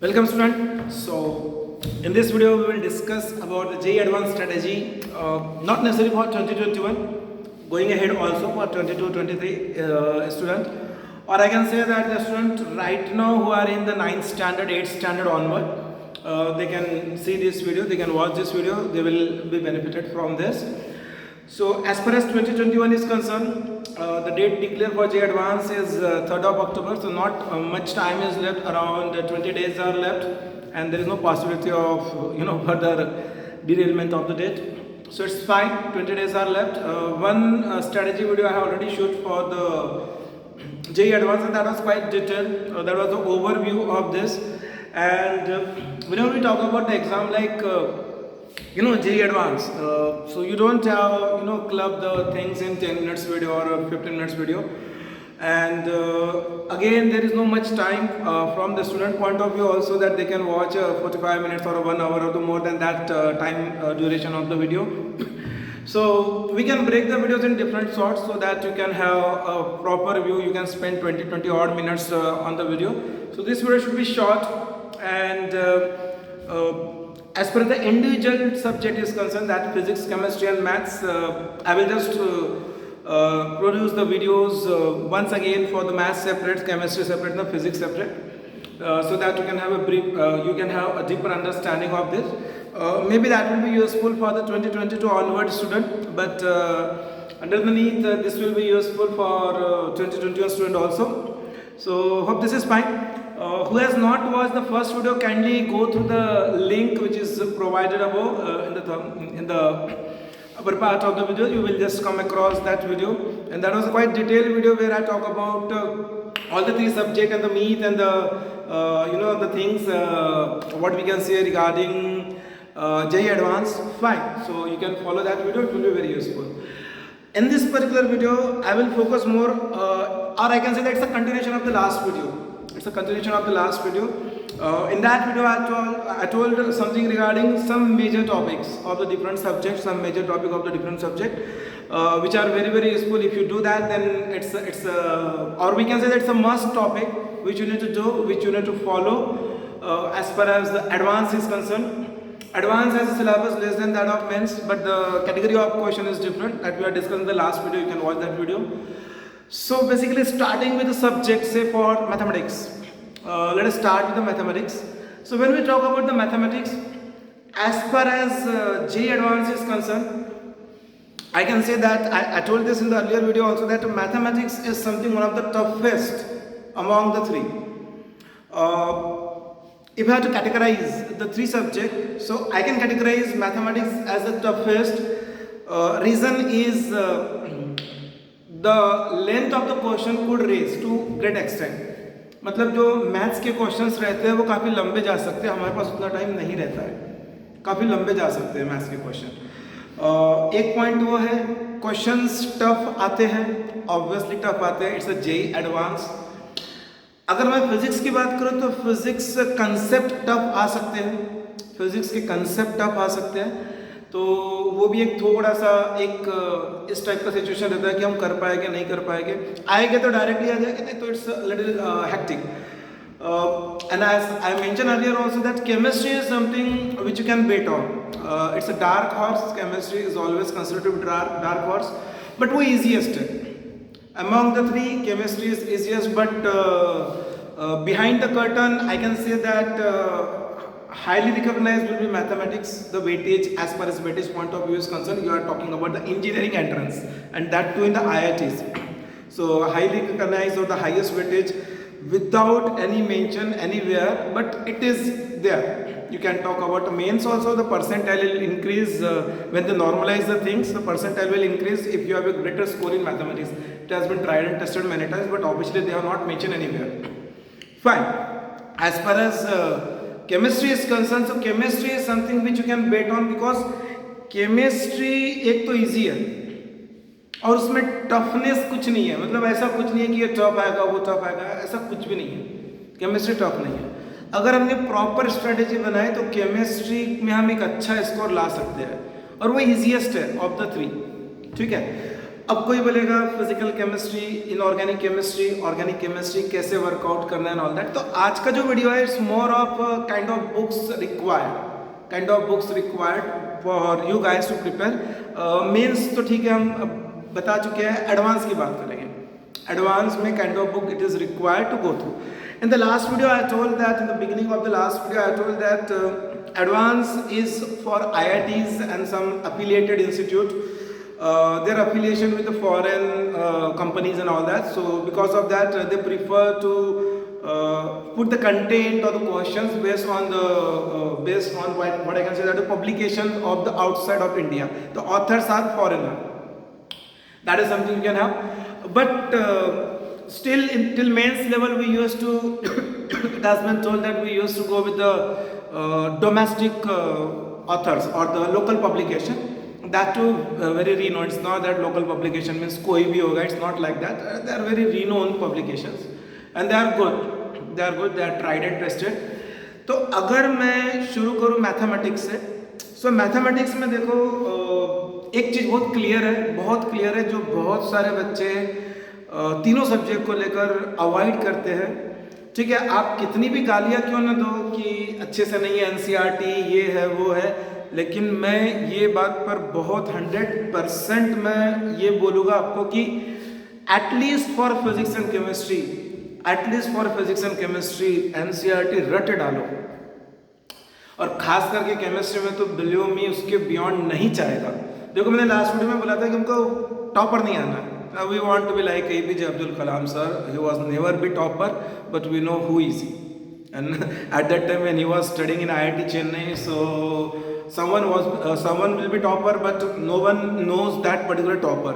Welcome student. So in this video we will discuss about the JEE Advanced strategy, not necessarily for 2021, going ahead also for 22-23 student, or I can say that the student right now who are in the 9th standard, 8th standard onward, they can see this video, they can watch this video, they will be benefited from this. So as far as 2021 is concerned, the date declared for JEE Advance is 3rd of October, so not much time is left, around 20 days are left, and there is no possibility of further derailment of the date. So it's fine, 20 days are left. One strategy video I have already shoot for the JEE Advance, and that was quite detailed. That was the overview of this. And whenever we talk about the exam like JEE Advance, so you don't have club the things in 10 minutes video or 15 minutes video, and again there is no much time from the student point of view also, that they can watch 45 minutes or 1 hour or more than that time duration of the video. So we can break the videos in different sorts so that you can have a proper view. You can spend 20 odd minutes on the video. So this video should be short, and as per the individual subject is concerned, that physics, chemistry and maths, I will just produce the videos once again for the maths separate, chemistry separate and the physics separate, so that you can have a brief, you can have a deeper understanding of this. Maybe that will be useful for the 2022 onward student, but underneath this will be useful for 2021 student also. So hope this is fine. Who has not watched the first video, kindly go through the link which is provided above in the upper part of the video. You will just come across that video, and that was a quite detailed video where I talk about all the 3 subjects and the meat and the the things what we can say regarding JEE Advanced. Fine, so you can follow that video, it will be very useful. In this particular video I will focus more, or I can say that it's a continuation of the last video. It's a continuation of the last video. In that video I told something regarding some major topics of the different subjects, some major topic of the different subject, which are very useful. If you do that, then it's or we can say that it's a must topic which you need to do, which you need to follow as far as the advance is concerned. Advance has a syllabus less than that of mains, but the category of question is different, that we are discussing in the last video. You can watch that video. So basically, starting with the subject, say for mathematics, let us start with the mathematics. So when we talk about the mathematics, as far as JEE Advance is concerned, I can say that I told this in the earlier video also, that mathematics is something one of the toughest among the 3. If I have to categorize the 3 subjects, so I can categorize mathematics as the toughest. Reason is the length of the question could raise to great extent. मतलब जो maths के questions रहते हैं वो काफ़ी लंबे जा सकते हैं, हमारे पास उतना टाइम नहीं रहता है, काफ़ी लंबे जा सकते हैं मैथ्स के क्वेश्चन. एक पॉइंट वो है, क्वेश्चंस टफ आते हैं, ऑब्वियसली टफ आते हैं, इट्स अ JEE एडवांस. अगर मैं फिजिक्स की बात करूँ तो फिजिक्स कंसेप्ट टफ आ सकते हैं, फिजिक्स के कंसेप्ट टफ आ सकते हैं, तो वो भी एक थोड़ा सा एक इस टाइप का सिचुएशन रहता है कि हम कर पाएंगे नहीं कर पाएंगे. आएंगे तो डायरेक्टली आ जाएंगे, नहीं तो it's little hectic. And as I mention earlier also that chemistry is something which you can bet on. It's a dark horse. Chemistry is always considered to be dark horse, but वो easiest है among the 3. Chemistry is easiest, but behind the curtain I can say that highly recognized will be mathematics. The weightage, as far as weightage point of view is concerned, you are talking about the engineering entrance, and that too in the IITs. So highly recognized, or the highest weightage without any mention anywhere, but it is there. You can talk about the mains also. The percentile will increase when they normalize the things. The percentile will increase if you have a greater score in mathematics. It has been tried and tested many times, but obviously they have not mentioned anywhere. Fine. As far as chemistry is concerned, so chemistry is something which you can bet on, because chemistry एक तो easy है और उसमें toughness कुछ नहीं है. मतलब ऐसा कुछ नहीं है कि ये टफ आएगा वो टफ आएगा, ऐसा कुछ भी नहीं है. केमिस्ट्री टफ नहीं है. अगर हमने प्रॉपर स्ट्रेटेजी बनाए तो केमिस्ट्री में हम एक अच्छा स्कोर ला सकते हैं, और वो ईजीएस्ट है ऑफ द 3. ठीक है. अब कोई बोलेगा physical chemistry, inorganic chemistry, organic chemistry कैसे वर्कआउट करना है एंड ऑल दैट। तो आज का जो वीडियो है it's more of kind of books required for you guys to prepare mains. तो ठीक है, हम बता चुके हैं, एडवांस की बात करेंगे। एडवांस में kind of book it is required to go through. In the last video I told that, in the beginning of the last video I told that advance is for IITs and some affiliated institute. Their affiliation with the foreign companies and all that. So because of that they prefer to put the content or the questions based on what I can say that the publication of the outside of India. The authors are foreigner. That is something you can have. But still till mains level we used to it has been told that we used to go with the domestic authors or the local publication, that too very renowned. It's not that local publication means koi bhi hoga, it's not like that. They are very renowned publications and they are good, they are tried and tested. तो अगर मैं शुरू करूँ mathematics से, सो mathematics में देखो एक चीज़ बहुत क्लियर है जो बहुत सारे बच्चे तीनों सब्जेक्ट को लेकर अवॉइड करते हैं। ठीक है, आप कितनी भी गालियाँ क्यों ना दो कि अच्छे से नहीं है एनसीईआरटी, ये है वो है, लेकिन मैं ये बात पर बहुत 100% मैं ये बोलूँगा आपको कि at least for physics and chemistry NCERT रट डालो। और खास करके केमिस्ट्री में तो बिलीव मी उसके बियॉन्ड नहीं चाहेगा। देखो मैंने लास्ट वीडियो में बोला था कि हमको टॉपर नहीं आना। We want to be like APJ Abdul Kalam sir. He was never be topper, but we know who is he. And at that time when he was studying in IIT Chennai, so someone will be topper, but no one knows that particular topper.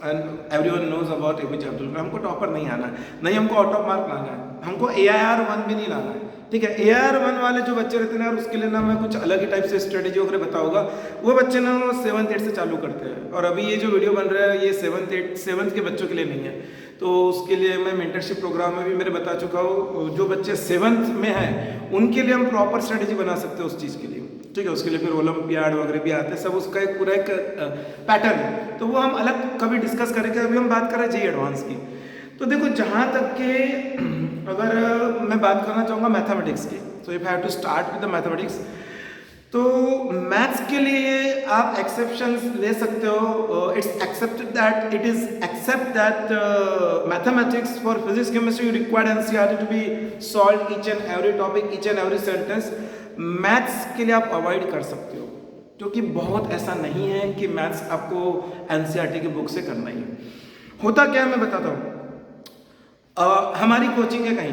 And everyone knows about APJ Abdul Kalam. हमको topper नहीं आना है, नहीं हमको out of mark लाना है, हमको AIR1 भी नहीं लाना है। ठीक है, AIR1 वाले जो बच्चे रहते हैं यार, उसके लिए ना मैं कुछ अलग ही टाइप से स्ट्रेटेजी वगैरह बताऊंगा। वो बच्चे ना 7th 8th से चालू करते हैं, और अभी ये जो वीडियो बन रहा है ये 7th के बच्चों के लिए नहीं है। तो उसके लिए मैं मेंटरशिप प्रोग्राम में भी मेरे बता चुका हूँ, जो बच्चे 7th में हैं उनके लिए हम प्रॉपर स्ट्रेटेजी बना सकते हैं उस चीज़ के लिए। ठीक है, उसके लिए फिर ओलंपियाड वगैरह भी आते हैं, सब उसका एक पूरा एक पैटर्न है, तो वो हम अलग कभी डिस्कस करेंगे। अभी हम बात कर रहे हैं जेईई एडवांस की। तो देखो जहाँ तक के अगर मैं बात करना चाहूँगा मैथमेटिक्स की, तो if I have to start with the mathematics, तो मैथ्स के लिए आप एक्सेप्शंस ले सकते हो। It's except that mathematics for physics chemistry required NCERT to be solve each and every topic, each and every sentence. Maths के लिए आप अवॉइड कर सकते हो, क्योंकि बहुत ऐसा नहीं है कि मैथ्स आपको एनसीईआरटी की बुक से करना ही है। होता क्या है मैं बताता हूँ। हमारी कोचिंग है कहीं,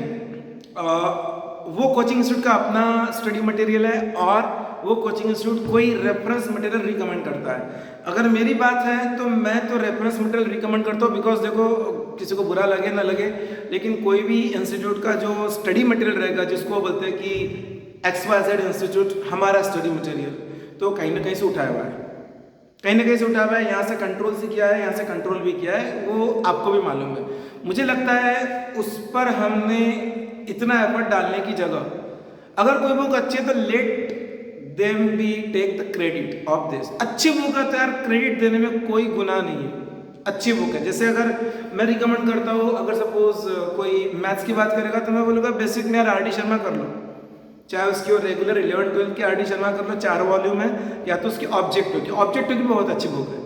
वो कोचिंग इंस्टीट्यूट का अपना स्टडी मटेरियल है और वो कोचिंग इंस्टीट्यूट कोई रेफरेंस मटेरियल रिकमेंड करता है। अगर मेरी बात है तो मैं तो रेफरेंस मटेरियल रिकमेंड करता हूँ, बिकॉज देखो किसी को बुरा लगे ना लगे, लेकिन कोई भी इंस्टीट्यूट का जो स्टडी मटेरियल रहेगा, जिसको बोलते हैं कि XYZ इंस्टीट्यूट हमारा स्टडी मटेरियल, तो कहीं ना कहीं से उठाया हुआ है, यहाँ से कंट्रोल से किया है, यहाँ से कंट्रोल भी किया है, वो आपको भी मालूम है। मुझे लगता है उस पर हमने इतना एफर्ट डालने की जगह, अगर कोई बुक अच्छी है तो let them be take the credit of this. अच्छी बुक है तो यार क्रेडिट देने में कोई गुनाह नहीं है, अच्छी बुक है। जैसे अगर मैं रिकमेंड करता हूँ, अगर सपोज कोई मैथ्स की बात करेगा तो मैं बोलूँगा बेसिक में यार RD शर्मा कर लो, चाहे उसकी और रेगुलर 11th-12th की RD शर्मा कर लो, 4 वॉल्यूम है, या तो उसकी ऑब्जेक्टिव की बहुत अच्छी बुक है।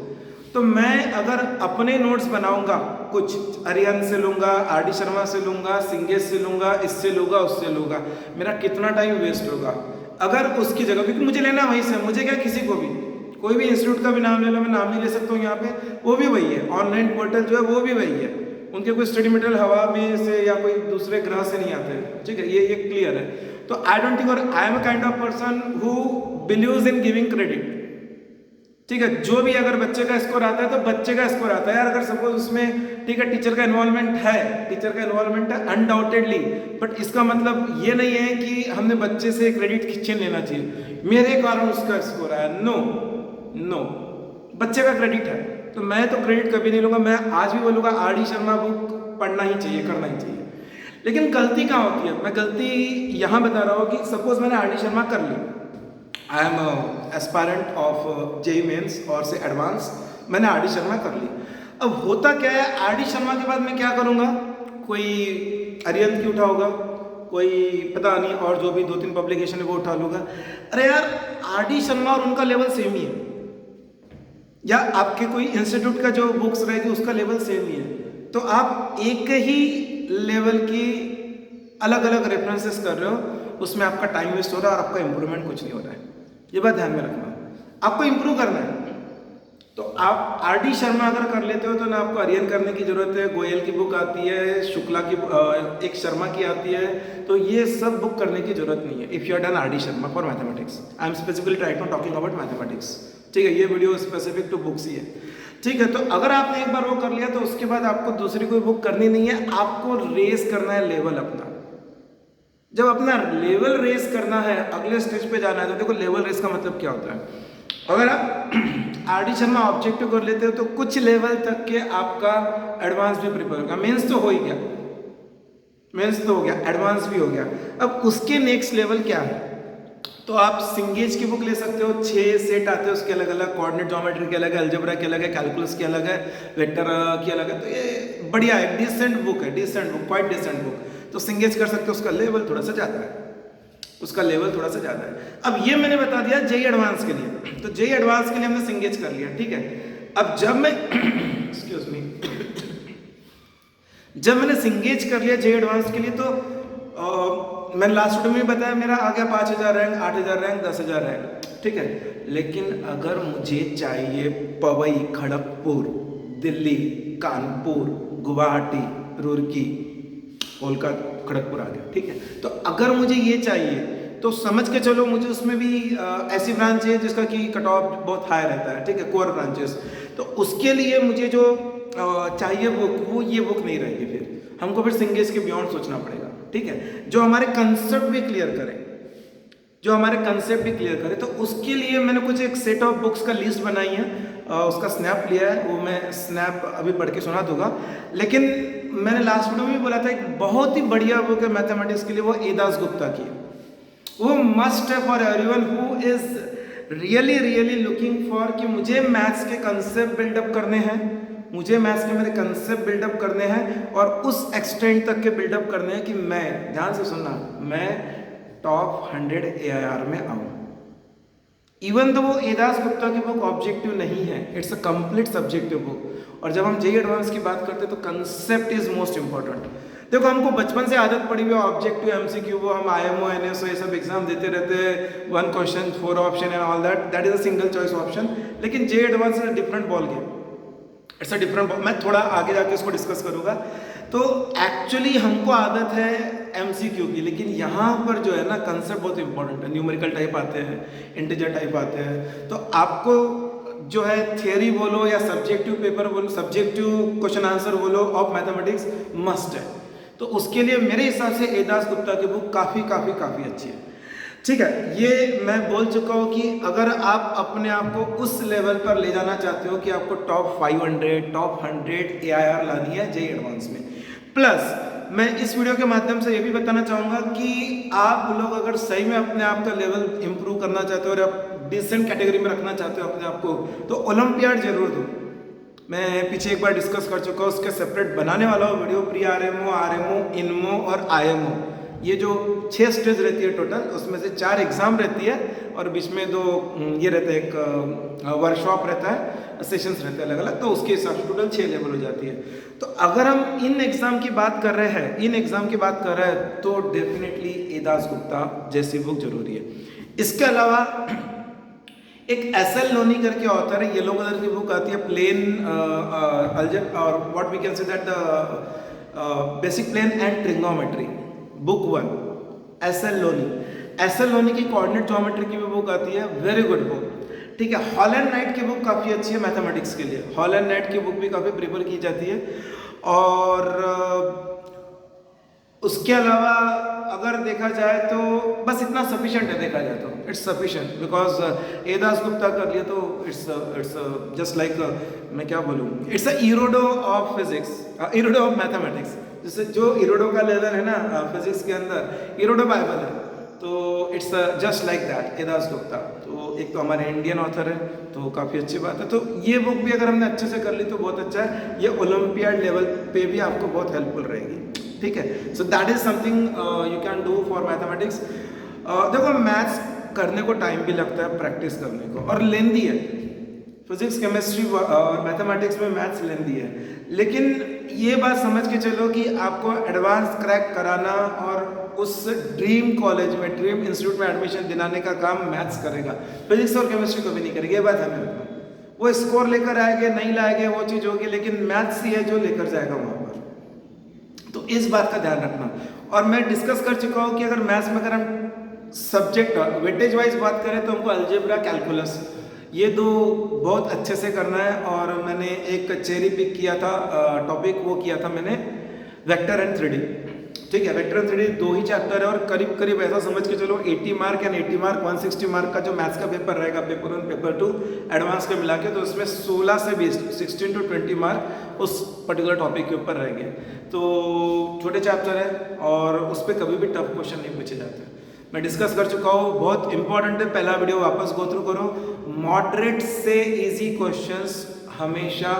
तो मैं अगर अपने नोट्स बनाऊंगा, कुछ अरिहंत से लूँगा, RD शर्मा से लूँगा, सिंगेस से लूँगा, इससे लूँगा, उससे लूँगा, मेरा कितना टाइम वेस्ट होगा अगर उसकी जगह, क्योंकि मुझे लेना वहीं से, मुझे क्या किसी को भी कोई भी इंस्टीट्यूट का भी नाम ले लो, मैं नाम नहीं ले सकता हूँ यहाँ पे, वो भी वही है, ऑनलाइन पोर्टल जो है वो भी वही है, उनके कोई स्टडी मटेरियल हवा में से या कोई दूसरे ग्रह से नहीं आते हैं। ठीक है, ये क्लियर है। तो आई डोंट थिंक, और I am a kind of person who believes in giving credit. ठीक है, जो भी अगर बच्चे का स्कोर आता है तो बच्चे का स्कोर आता है यार। अगर सपोज उसमें ठीक है टीचर का इन्वॉल्वमेंट है अनडाउटेडली, बट इसका मतलब ये नहीं है कि हमने बच्चे से क्रेडिट छीन लेना चाहिए, मेरे कारण उसका स्कोर आया। नो, बच्चे का क्रेडिट है, तो मैं तो क्रेडिट कभी नहीं लूँगा। मैं आज भी बोलूँगा RD शर्मा बुक पढ़ना ही चाहिए, करना ही चाहिए। लेकिन गलती कहाँ होती है, मैं गलती यहाँ बता रहा हूँ कि सपोज मैंने RD शर्मा कर ली, I am aspirant of JEE mains और से एडवांस, मैंने RD शर्मा कर ली। अब होता क्या है, आर डी शर्मा के बाद मैं क्या करूँगा, कोई अरिहंत की उठा होगा, कोई पता नहीं और जो भी 2-3 पब्लिकेशन है वो उठा लूँगा। अरे यार आर डी शर्मा और उनका लेवल सेम ही है, या आपके कोई इंस्टीट्यूट का जो बुक्स रहेगी उसका लेवल सेम ही है, तो आप एक ही लेवल की अलग अलग रेफरेंसेस कर रहे हो, उसमें आपका टाइम वेस्ट हो रहा है और आपका इंप्रूवमेंट कुछ नहीं हो रहा है। ये बात ध्यान में रखना, आपको इंप्रूव करना है। तो आप आर डी शर्मा अगर कर लेते हो तो ना आपको अरिहंत करने की जरूरत है, गोयल की बुक आती है, शुक्ला की एक शर्मा की आती है, तो ये सब बुक करने की जरूरत नहीं है if you are done R D Sharma for mathematics. I am specifically right now talking about mathematics, ठीक है, ये वीडियो स्पेसिफिक टू बुक्स ही है, ठीक है। तो अगर आपने एक बार वो कर लिया तो उसके बाद आपको दूसरी कोई बुक करनी नहीं है, आपको रेस करना है लेवल अपना। जब अपना लेवल रेस करना है, अगले स्टेज पे जाना है, तो देखो लेवल रेस का मतलब क्या होता है। अगर आप आर डी शर्मा ऑब्जेक्टिव कर लेते हो तो कुछ लेवल तक के आपका एडवांस भी प्रिपेयर होगा। मेंस तो हो ही गया, मेंस तो हो गया, एडवांस भी हो गया। अब उसके नेक्स्ट लेवल क्या है, तो आप सिंगेज की बुक ले सकते हो, 6 सेट आते हैं उसके अलग अलग, कोऑर्डिनेट ज्योमेट्री के अलग है, अलजेब्रा के अलग है, कैलकुलस के अलग है, वेक्टर की अलग है। तो ये बढ़िया है, डिसेंट बुक है, decent book, quite decent book. तो सिंगेज कर सकते हो, उसका लेवल थोड़ा सा ज़्यादा है, उसका लेवल थोड़ा सा ज़्यादा है। अब ये मैंने बता दिया जेई एडवांस के लिए, तो जेई एडवांस के लिए हमने सिंगेज कर लिया, ठीक है। अब जब मैं एक्सक्यूज मी जब मैंने सिंगेज कर लिया जेई एडवांस के लिए, तो मैंने लास्ट वीडियो में बताया मेरा आ गया 5000 रैंक, 8000 रैंक, 10,000 रैंक, ठीक है। लेकिन अगर मुझे चाहिए पवई, खड़गपुर, दिल्ली, कानपुर, गुवाहाटी, रुड़की, कोलकाता, खड़गपुर आ गया, ठीक है। तो अगर मुझे ये चाहिए तो समझ के चलो मुझे उसमें भी ऐसी ब्रांच है जिसका कि कट ऑफ बहुत हाई रहता है, ठीक है, कोर ब्रांचेस। तो उसके लिए मुझे जो चाहिए बुक, वो ये बुक नहीं रहेगी, फिर हमको फिर सिंगेज के बियॉन्ड सोचना पड़ेगा, ठीक है, जो हमारे कंसेप्ट भी क्लियर करे, जो हमारे कंसेप्ट भी क्लियर करे। तो उसके लिए मैंने कुछ एक सेट ऑफ बुक्स का लिस्ट बनाई है, उसका स्नैप लिया है, वो मैं स्नैप अभी पढ़ के सुना दूंगा। लेकिन मैंने लास्ट वीडियो में भी बोला था एक बहुत ही बढ़िया बुक है मैथमेटिक्स के लिए, वो एदास गुप्ता की, वो मस्ट है for everyone who is really really looking for कि मुझे मैथ्स के कंसेप्ट बिल्डअप करने हैं, मुझे मैथ्स के मेरे कंसेप्ट बिल्डअप करने हैं और उस एक्सटेंट तक के बिल्डअप करने हैं कि मैं, ध्यान से सुनना, मैं टॉप 100 AIR में आऊँ। इवन तो वो एदास गुप्ता की बुक ऑब्जेक्टिव नहीं है, it's a complete subjective book. और जब हम जेई एडवांस की बात करते हैं तो कंसेप्ट इज मोस्ट इंपॉर्टेंट। देखो हमको बचपन से आदत पड़ी हुई है ऑब्जेक्टिव, एमसीक्यू, वो हम IMO, NSO ये सब एग्जाम देते रहते हैं, 1 question 4 option and all that is a single choice option. लेकिन JEE advance is a different ball game, it's a different. मैं थोड़ा आगे जाके इसको डिस्कस करूंगा। तो एक्चुअली हमको आदत है एमसीक्यू की, लेकिन यहाँ पर जो है ना कंसेप्ट बहुत इंपॉर्टेंट है। न्यूमेरिकल टाइप आते हैं, इंटीजर टाइप आते हैं, तो आपको जो है थियरी बोलो या सब्जेक्टिव पेपर बोलो, सब्जेक्टिव क्वेश्चन आंसर बोलो ऑफ मैथमेटिक्स मस्ट है। तो उसके लिए मेरे हिसाब से एदास गुप्ता की बुक काफ़ी अच्छी है, ठीक है। ये मैं बोल चुका हूँ कि अगर आप अपने आप को उस लेवल पर ले जाना चाहते हो कि आपको टॉप 500, टॉप 100 AIR लानी है जेई एडवांस में, प्लस मैं इस वीडियो के माध्यम से ये भी बताना चाहूँगा कि आप लोग अगर सही में अपने आप का लेवल इंप्रूव करना चाहते हो और आप डिसेंट कैटेगरी में रखना चाहते हो अपने आप को, तो ओलंपियाड जरूर दो। मैं पीछे एक बार डिस्कस कर चुका हूँ, उसके सेपरेट बनाने वाला हूँ वीडियो। प्री RMO, RMO, इनमो और IMO, ये जो 6 स्टेज रहती है टोटल, उसमें से 4 एग्जाम रहती है और बीच में 2 ये रहता है, एक वर्कशॉप रहता है, सेशंस रहते हैं अलग अलग, तो उसके हिसाब से टोटल 6 लेवल हो जाती है। तो अगर हम इन एग्जाम की बात कर रहे हैं, तो डेफिनेटली एदास गुप्ता जैसी बुक जरूरी है। इसके अलावा एक SL लोनी करके ऑथर है, येलो कलर की बुक आती है, प्लेन अलजेब्रा और what we can say that the basic plane and trigonometry, book 1, SL Loney की कोऑर्डिनेट ज्योमेट्री की भी बुक आती है, वेरी गुड बुक, ठीक है। हॉल एंड नाइट की बुक काफ़ी अच्छी है मैथमेटिक्स के लिए, हॉल एंड नाइट की बुक भी काफ़ी प्रेफर की जाती है। और उसके अलावा अगर देखा जाए तो बस इतना सफिशिएंट है, देखा जाए तो इट्स सफिशिएंट, बिकॉज एदास गुप्ता कर लिया तो इट्स जस्ट लाइक, मैं क्या बोलूँ, it's a इरोडो of physics, इरोडो of mathematics. जैसे जो इरोडो का लेवल है ना फिजिक्स के अंदर, इरोडो बाइबल है। तो इट्स जस्ट लाइक दैट ए दासगुप्ता। तो एक तो हमारे इंडियन ऑथर है, तो काफ़ी अच्छी बात है। तो ये बुक भी अगर हमने अच्छे से कर ली तो बहुत अच्छा है, ये ओलंपियाड लेवल पे भी आपको बहुत हेल्पफुल रहेगी, ठीक है। So that is something you can do for mathematics. देखो मैथ्स करने को टाइम भी लगता है, प्रैक्टिस करने को, और लेंदी है। फिजिक्स केमिस्ट्री और मैथमेटिक्स में मैथ्स लेंदी है, लेकिन ये बात समझ के चलो कि आपको एडवांस क्रैक कराना और उस ड्रीम कॉलेज में, ड्रीम इंस्टीट्यूट में एडमिशन दिलाने का काम मैथ्स करेगा, फिजिक्स और केमिस्ट्री को भी नहीं करेगी। ये बात है मेरे, वो स्कोर लेकर आएंगे नहीं लाएंगे वो चीज़ होगी, लेकिन मैथ्स ही है जो लेकर जाएगा वहाँ पर। तो इस बात का ध्यान रखना। और मैं डिस्कस कर चुका हूँ कि अगर मैथ्स में अगर हम सब्जेक्ट वेटेज वाइज बात करें तो हमको अलजेब्रा, कैलकुलस, ये दो बहुत अच्छे से करना है। और मैंने एक चेरी पिक किया था टॉपिक, वो किया था मैंने वेक्टर एंड 3D, ठीक है। Vector and 3D 2 he chapter है और करीब करीब ऐसा समझ के चलो 80 मार्क एंड 80 मार्क 160 मार्क का जो मैथ्स का पेपर रहेगा, पेपर 1 पेपर 2 एडवांस के मिला के, तो उसमें 16 से 20 16 to 20 मार्क उस पर्टिकुलर टॉपिक के ऊपर रहेंगे। तो छोटे चैप्टर है और उस पर कभी भी टफ क्वेश्चन नहीं पूछे जाते। मैं डिस्कस कर चुका हूँ, बहुत इंपॉर्टेंट है, पहला वीडियो वापस गो थ्रू करो। मॉडरेट से इजी क्वेश्चंस हमेशा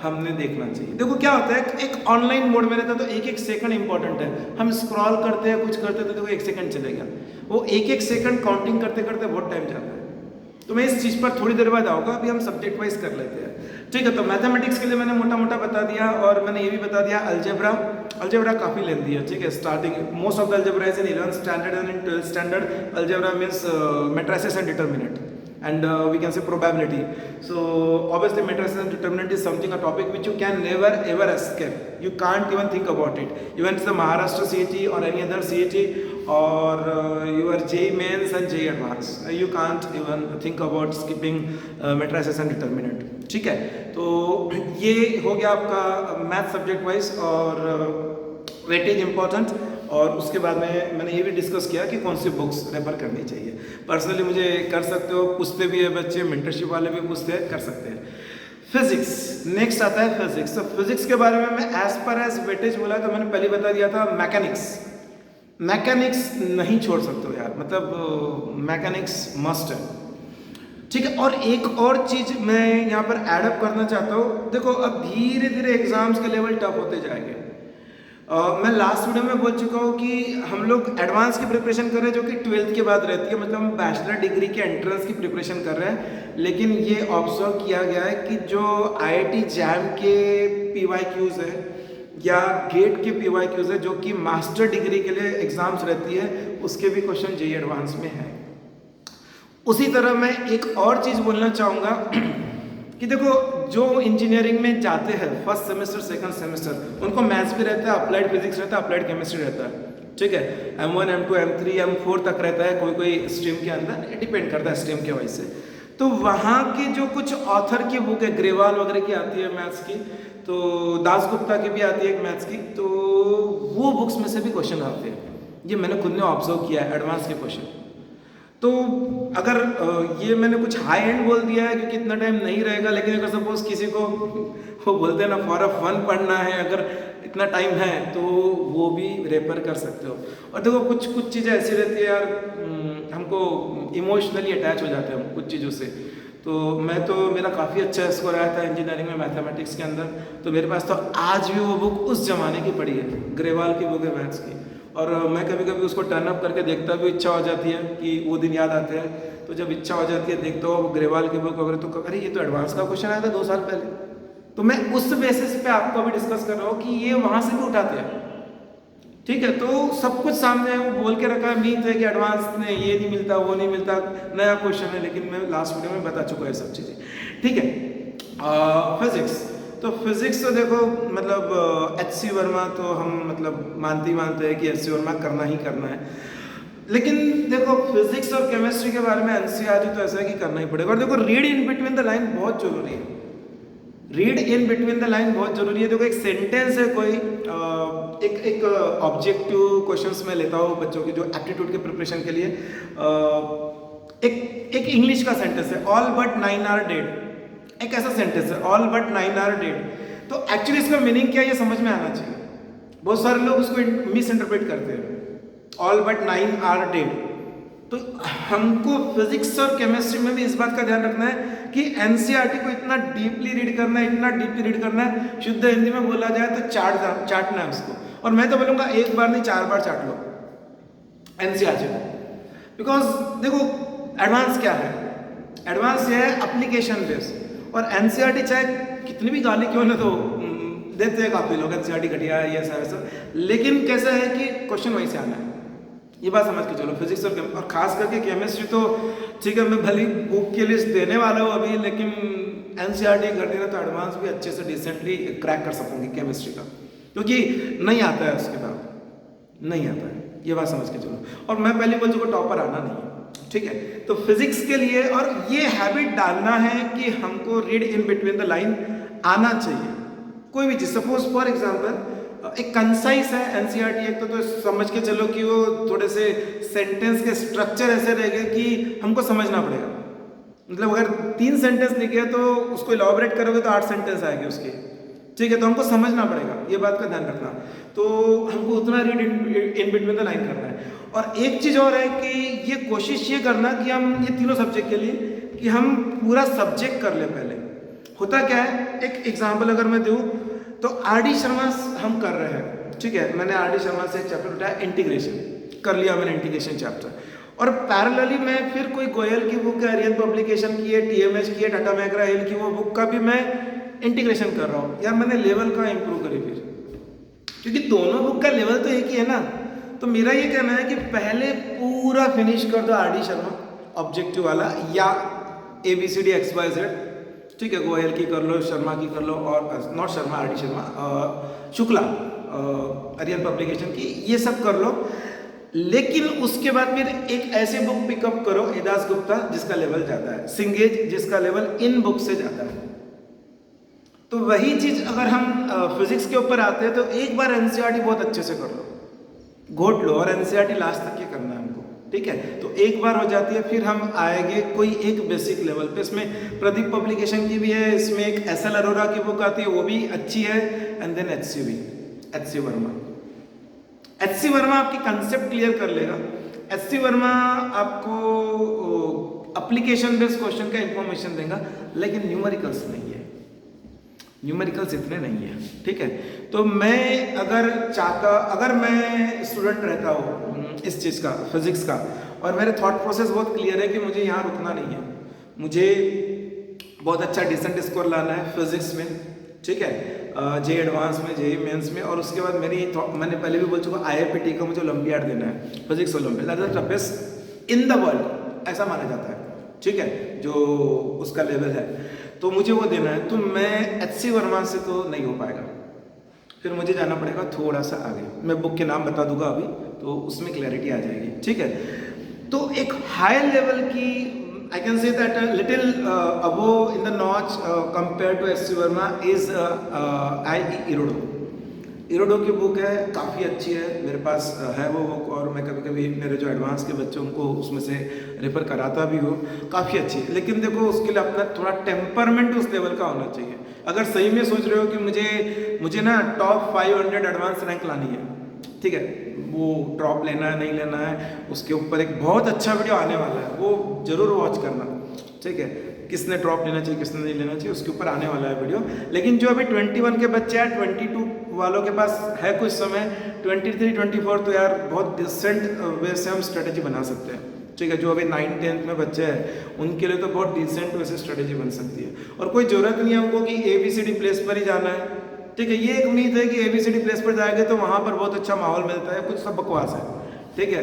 हमने देखना चाहिए। देखो क्या होता है, एक ऑनलाइन मोड में रहता है तो एक एक सेकंड इंपॉर्टेंट है। हम स्क्रॉल करते हैं, कुछ करते हैं तो देखो 1 सेकंड चले गया, वो एक एक सेकंड काउंटिंग करते करते बहुत टाइम जाता है। तो मैं इस चीज़ पर थोड़ी देर बाद आऊँगा, अभी हम सब्जेक्ट वाइज कर लेते हैं, ठीक है। तो मैथमेटिक्स के लिए मैंने मोटा मोटा बता दिया, और मैंने ये भी बता दिया अलजेब्रा। अलजेब्रा काफ़ी लेंथी है, ठीक है। Starting most of the algebra is in 11th standard and in 12th standard. Algebra means matrices and determinant, and we can say probability. So obviously matrices and determinant is something, a topic which you can never ever escape. You can't even think about it. Even it's the Maharashtra CET or any other CET or your JEE Mains and JEE Advanced, you can't even think about skipping matrices and determinant, ठीक है। तो ये हो गया आपका math subject wise और weightage important. और उसके बाद में मैंने ये भी डिस्कस किया कि कौन सी बुक्स रेफर करनी चाहिए। पर्सनली मुझे कर सकते हो, पूछते भी है बच्चे, मेंटरशिप वाले भी पूछते हैं, कर सकते हैं। फिजिक्स नेक्स्ट आता है, फिजिक्स। तो फिजिक्स के बारे में मैं एज पर एज वेटेज बोला तो मैंने पहले बता दिया था मैकेनिक्स। मैकेनिक्स नहीं छोड़ सकते हो यार, मतलब मैकेनिक्स मस्ट है, ठीक है। और एक और चीज मैं यहाँ पर एडअप करना चाहता हूँ। देखो अब धीरे धीरे एग्जाम्स के लेवल टफ होते जाएंगे। मैं लास्ट वीडियो में बोल चुका हूँ कि हम लोग एडवांस की प्रिपरेशन कर रहे हैं, जो कि 12th के बाद रहती है, मतलब हम बैचलर डिग्री के एंट्रेंस की प्रिपरेशन कर रहे हैं। लेकिन ये ऑब्जर्व किया गया है कि जो IIT जैम के PYQs है या गेट के PYQs है, जो कि मास्टर डिग्री के लिए एग्जाम्स रहती है, उसके भी क्वेश्चन JEE एडवांस में है। उसी तरह मैं एक और चीज़ बोलना चाहूँगा कि देखो जो इंजीनियरिंग में जाते हैं फर्स्ट सेमेस्टर सेकंड सेमेस्टर, उनको मैथ्स भी रहता है, अप्लाइड फिजिक्स रहता है, अप्लाइड केमिस्ट्री रहता है, ठीक है। M1 M2 M3 M4 तक रहता है कोई कोई स्ट्रीम के अंदर, डिपेंड करता है स्ट्रीम के वजह से। तो वहाँ की जो कुछ ऑथर की बुक है, ग्रेवाल वगैरह की आती है मैथ्स की, तो दासगुप्ता की भी आती है एक मैथ्स की, तो वो बुक्स में से भी क्वेश्चन आते हैं। ये मैंने खुद ने ऑब्जर्व किया है, एडवांस के क्वेश्चन। तो अगर ये मैंने कुछ हाई एंड बोल दिया है क्योंकि इतना टाइम नहीं रहेगा, लेकिन अगर सपोज किसी को वो बोलते हैं ना फॉर अ फन पढ़ना है, अगर इतना टाइम है तो वो भी रेफर कर सकते हो। और देखो कुछ चीज़ें ऐसी रहती है यार, हमको इमोशनली अटैच हो जाते हैं हम कुछ चीज़ों से। तो मैं तो मेरा काफ़ी अच्छा स्कोर आया था इंजीनियरिंग में मैथमेटिक्स के अंदर, तो मेरे पास तो आज भी वो बुक उस जमाने की पड़ी है, ग्रेवाल की बुक है मैथ्स की। और मैं कभी कभी उसको टर्न अप करके देखता भी, इच्छा हो जाती है कि वो दिन याद आते हैं। तो जब इच्छा हो जाती है देखता हूँ ग्रेवाल की बुक वगैरह, तो अरे ये तो एडवांस का क्वेश्चन आया था 2 साल पहले। तो मैं उस बेसिस पे आपको भी डिस्कस कर रहा हूँ कि ये वहाँ से भी उठाते हैं, ठीक है। तो सब कुछ सामने है, वो बोल के रखा है, मीन है कि एडवांस में ये नहीं मिलता वो नहीं मिलता, नया क्वेश्चन है, लेकिन मैं लास्ट वीडियो में बता चुका है सब चीज़ें, ठीक है। फिजिक्स, तो फिजिक्स तो देखो मतलब HC वर्मा तो हम मतलब मानते हैं कि HC वर्मा करना ही करना है। लेकिन देखो फिजिक्स और केमिस्ट्री के बारे में NCERT तो ऐसा है कि करना ही पड़ेगा। और देखो read in between the line बहुत जरूरी है, read in between the line बहुत जरूरी है। देखो एक सेंटेंस है कोई, एक ऑब्जेक्टिव क्वेश्चंस में लेता हूँ बच्चों की जो एप्टीट्यूड के प्रिपरेशन के लिए, एक इंग्लिश का सेंटेंस है, ऑल बट 9 आर डेड। एक ऐसा सेंटेंस है, ऑल बट 9 आर डेड। तो एक्चुअली इसका मीनिंग क्या है ये समझ में आना चाहिए। बहुत सारे लोग उसको मिस इंटरप्रेट करते हैं, ऑल बट 9 आर डेड, तो हमको फिजिक्स और केमिस्ट्री में भी इस बात का ध्यान रखना है कि एनसीईआरटी को इतना डीपली रीड करना है, इतना डीपली रीड करना है, शुद्ध हिंदी में बोला जाए तो चाटना है उसको। और मैं तो बोलूँगा एक बार नहीं 4 बार चाट लो एनसीईआरटी को। बिकॉज देखो एडवांस क्या है, एडवांस ये है एप्लीकेशन बेस, और एनसीईआरटी चाहे कितनी भी गाली क्यों ना तो देते हैं काफ़ी लोग एनसीईआरटी घटिया है ये सब, लेकिन कैसा है कि क्वेश्चन वहीं से आना है, ये बात समझ के चलो। फिजिक्स और खास करके केमिस्ट्री तो ठीक है, मैं भली बुक की लिस्ट देने वाला हूँ अभी, लेकिन एनसीईआरटी कर देना तो एडवांस भी अच्छे से डिसेंटली क्रैक कर सकूँगी केमिस्ट्री का, क्योंकि नहीं आता है उसके बाद, नहीं आता है, ये बात समझ के चलो। और मैं पहले बोल चुका टॉपर आना नहीं है, ठीक है। तो फिजिक्स के लिए और ये हैबिट डालना है कि हमको read in between the line आना चाहिए कोई भी चीज़। सपोज फॉर एग्जाम्पल एक कंसाइज है एनसीईआरटी एक तो समझ के चलो कि वो थोड़े से सेंटेंस के स्ट्रक्चर ऐसे रहेंगे कि हमको समझना पड़ेगा। मतलब अगर 3 सेंटेंस लिखे तो उसको इलॉबरेट करोगे तो 8 सेंटेंस आएंगे उसके, ठीक है। तो हमको समझना पड़ेगा, ये बात का ध्यान रखना। तो हमको उतना read in between the line करना है। और एक चीज़ और है कि ये कोशिश ये करना कि हम ये तीनों सब्जेक्ट के लिए कि हम पूरा सब्जेक्ट कर ले पहले। होता क्या है, एक एग्जाम्पल अगर मैं दूँ तो आर.डी. शर्मा हम कर रहे हैं, ठीक है। मैंने आर.डी. शर्मा से एक चैप्टर उठाया, इंटीग्रेशन कर लिया मैंने, इंटीग्रेशन चैप्टर। और पैरेलली मैं फिर कोई गोयल की बुक है, अरिहंत पब्लिकेशन की है, टीएमएच की है, टाटा मैकग्रा-हिल की, वो बुक का भी मैं इंटीग्रेशन कर रहा हूँ। यार मैंने लेवल का इंप्रूव करी फिर, क्योंकि दोनों बुक का लेवल तो एक ही है ना। तो मेरा ये कहना है कि पहले पूरा फिनिश कर दो आर.डी. शर्मा ऑब्जेक्टिव वाला, या ABCD XYZ, ठीक है। गोयल की कर लो, शर्मा की कर लो, और not Sharma, RD. Sharma, Shukla, Arihant publication की, ये सब कर लो। लेकिन उसके बाद फिर एक ऐसी बुक पिकअप करो, एदास गुप्ता, जिसका लेवल ज़्यादा है, सिंगेज जिसका लेवल इन बुक से ज़्यादा है। तो वही चीज़ अगर हम फिजिक्स के ऊपर आते हैं तो एक बार एनसीईआरटी बहुत अच्छे से कर लो, घोट लो, और एनसीईआरटी लास्ट तक ये करना है हमको, ठीक है। तो एक बार हो जाती है, फिर हम आएंगे कोई एक बेसिक लेवल पे। इसमें प्रदीप पब्लिकेशन की भी है, इसमें एक SL अरोरा की बुक आती है, वो भी अच्छी है। And then HC Verma. HC Verma आपकी कंसेप्ट क्लियर कर लेगा। HC वर्मा आपको एप्लीकेशन बेस्ड क्वेश्चन का इंफॉर्मेशन देगा, लेकिन न्यूमेरिकल्स नहीं है, न्यूमेरिकल्स इतने नहीं है, ठीक है। तो मैं अगर मैं स्टूडेंट रहता हूँ इस चीज़ का, फिजिक्स का, और मेरे थॉट प्रोसेस बहुत क्लियर है कि मुझे यहाँ रुकना नहीं है, मुझे बहुत अच्छा डिसेंट स्कोर लाना है फिजिक्स में, ठीक है, जे एडवांस में, जे मेंस में। और उसके बाद मैंने पहले भी बोल चुका, IIPT का मुझे ओलंपियाड देना है, physics olympiad, that is the toughest in the world, ऐसा माना जाता है, ठीक है, जो उसका लेवल है, तो मुझे वो देना है। तो मैं HC वर्मा से तो नहीं हो पाएगा, फिर मुझे जाना पड़ेगा थोड़ा सा आगे। मैं बुक के नाम बता दूंगा अभी, तो उसमें क्लैरिटी आ जाएगी, ठीक है। तो एक हाई लेवल की, I can say that little above in the notch compare to HC Verma is Irodov की बुक है, काफ़ी अच्छी है, मेरे पास है वो बुक, और मैं कभी कभी मेरे जो एडवांस के बच्चे उनको उसमें से रेफर कराता भी हूँ, काफ़ी अच्छी है। लेकिन देखो उसके लिए अपना थोड़ा टेम्परमेंट उस लेवल का होना चाहिए। अगर सही में सोच रहे हो कि मुझे ना टॉप 500 एडवांस रैंक लानी है, ठीक है, वो ड्रॉप लेना है नहीं लेना है, उसके ऊपर एक बहुत अच्छा वीडियो आने वाला है, वो जरूर वॉच करना, ठीक है। किसने ड्रॉप लेना चाहिए, किसने नहीं लेना चाहिए, उसके ऊपर आने वाला है वीडियो। लेकिन जो अभी 21 के बच्चे हैं, 22 वालों के पास है कुछ समय, 23, 24, तो यार बहुत डिसेंट वे से हम स्ट्रेटेजी बना सकते हैं, ठीक है। जो अभी 9th 10th में बच्चे हैं, उनके लिए तो बहुत डिसेंट वैसे स्ट्रेटेजी बन सकती है। और कोई ज़रूरत नहीं है उनको कि ABCD प्लेस पर ही जाना है, ठीक है। ये एक उम्मीद है कि ABCD प्लेस पर जाएंगे तो वहाँ पर बहुत अच्छा माहौल मिलता है, कुछ सब बकवास है, ठीक है।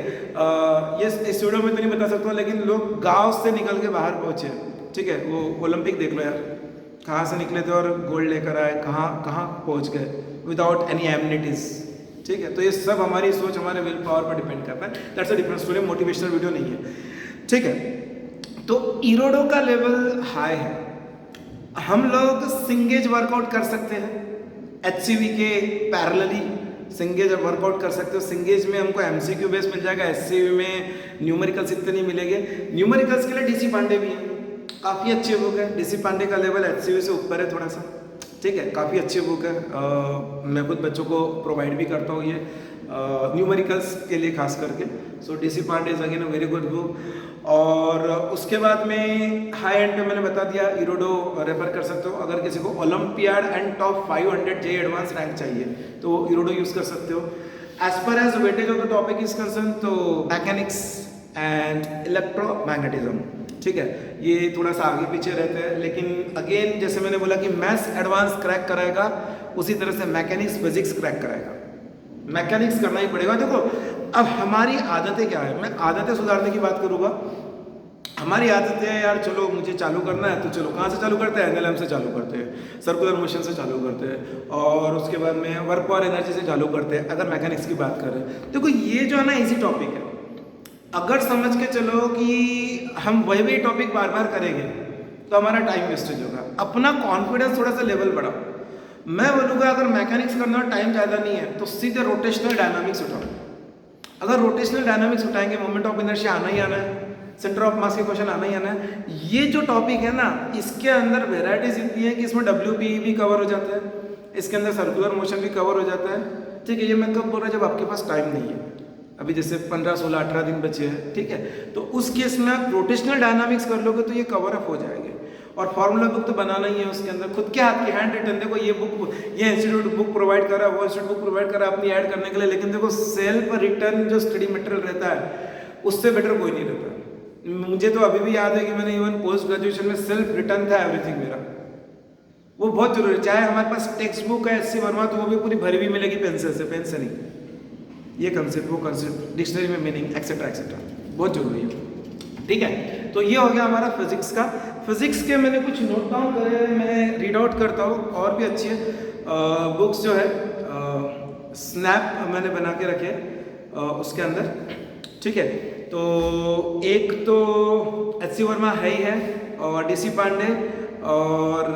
ये इस वीडियो में तो नहीं बता सकता, लेकिन लोग गाँव से निकल के बाहर पहुँचे, ठीक है। वो ओलंपिक देख लो यार, कहाँ से निकले थे और गोल्ड लेकर आए, कहाँ पहुँच गए विदाउट एनी एमिनिटीज़, ठीक है। तो ये सब हमारी सोच, हमारे विल पावर पर डिपेंड करता है। That's a different story, motivational video नहीं है, ठीक है। तो इरोडो का लेवल हाई है, हम लोग सिंगेज वर्कआउट कर सकते हैं, HCV के पैरेलली सिंगेज वर्कआउट कर सकते हो। सिंगेज में हमको MCQ बेस मिल जाएगा, HCV में न्यूमेरिकल्स इतने नहीं मिलेंगे। न्यूमेरिकल्स के लिए DC पांडे भी हैं, काफ़ी अच्छी बुक है। DC पांडे का लेवल HCV से ऊपर है थोड़ा सा, ठीक है, काफ़ी अच्छी बुक है। मैं खुद बच्चों को प्रोवाइड भी करता हूँ ये, न्यूमेरिकल्स के लिए खास करके। So DC Pandey is again a very good book. और उसके बाद में हाई एंड पे मैंने बता दिया, इरोडो रेफर कर सकते हो। अगर किसी को olympiad and top 500 JEE advance rank चाहिए तो इरोडो यूज़ कर सकते हो। As per as weightage of the topic is concern तो मैकेनिक्स एंड इलेक्ट्रोमैग्नेटिज्म, ठीक है, ये थोड़ा सा आगे पीछे रहते हैं, लेकिन अगेन जैसे मैंने बोला कि मैथ्स एडवांस क्रैक कराएगा, उसी तरह से मैकेनिक्स फिजिक्स क्रैक कराएगा। मैकेनिक्स करना ही पड़ेगा। देखो अब हमारी आदतें क्या है, मैं आदतें सुधारने की बात करूँगा। हमारी आदत है यार, चलो मुझे चालू करना है तो चलो कहाँ से चालू करते हैं, एनएलएम से चालू करते हैं, सर्कुलर मोशन से चालू करते हैं, और उसके बाद में वर्क और एनर्जी से चालू करते हैं। अगर मैकेनिक्स की बात करें देखो ये जो है ना इजी टॉपिक है। अगर समझ के चलो कि हम वही टॉपिक बार बार करेंगे तो हमारा टाइम वेस्टेज होगा। अपना कॉन्फिडेंस थोड़ा सा लेवल बढ़ाओ। मैं बोलूँगा अगर मैकेनिक्स करना टाइम ज़्यादा नहीं है तो सीधे रोटेशनल डायनामिक्स उठाओ। अगर रोटेशनल डायनामिक्स उठाएंगे मोमेंट ऑफ इनर्शिया आना ही आना है, सेंटर ऑफ मास के क्वेश्चन आना ही आना है। ये जो टॉपिक है ना इसके अंदर वेराइटीज इतनी है कि इसमें WPE भी कवर हो जाता है, इसके अंदर सर्कुलर मोशन भी कवर हो जाता है, ठीक है। ये मैं कब बोल रहा हूँ, जब आपके पास टाइम नहीं है। अभी जैसे 15, 16, 18 दिन बचे हैं, ठीक है, तो उस केस में आप रोटेशनल डायनामिक्स कर लोगे तो ये कवर अप हो जाएंगे। और फॉर्मूला बुक तो बनाना ही है, उसके अंदर खुद के हाथ की हैंड रिटन। देखो ये बुक, ये इंस्टीट्यूट बुक प्रोवाइड कर रहा है, वो इंस्टीट्यूट बुक प्रोवाइड कर रहा है अपनी ऐड करने के लिए, लेकिन देखो सेल्फ रिटर्न जो स्टडी मटेरियल रहता है उससे बेटर कोई नहीं रहता। मुझे तो अभी भी याद है कि मैंने इवन पोस्ट ग्रेजुएशन में सेल्फ रिटर्न था एवरीथिंग मेरा, वो बहुत जरूरी है। चाहे हमारे पास टेक्स्ट बुक है SC वर्मा तो वो भी पूरी भरी हुई मिलेगी पेंसिल से, पेन से नहीं। ये कंसेप्ट वो कंसेप्ट डिक्शनरी में मीनिंग एक्सेट्रा एक्सेट्रा बहुत जरूरी है, ठीक है। तो ये हो गया हमारा फिजिक्स का। फिजिक्स के मैंने कुछ नोट डाउन करे, मैं रीड आउट करता हूँ। और भी अच्छी है बुक्स जो है, स्नैप मैंने बना के रखे उसके अंदर, ठीक है। तो एक तो SC वर्मा है ही है, और DC पांडे, और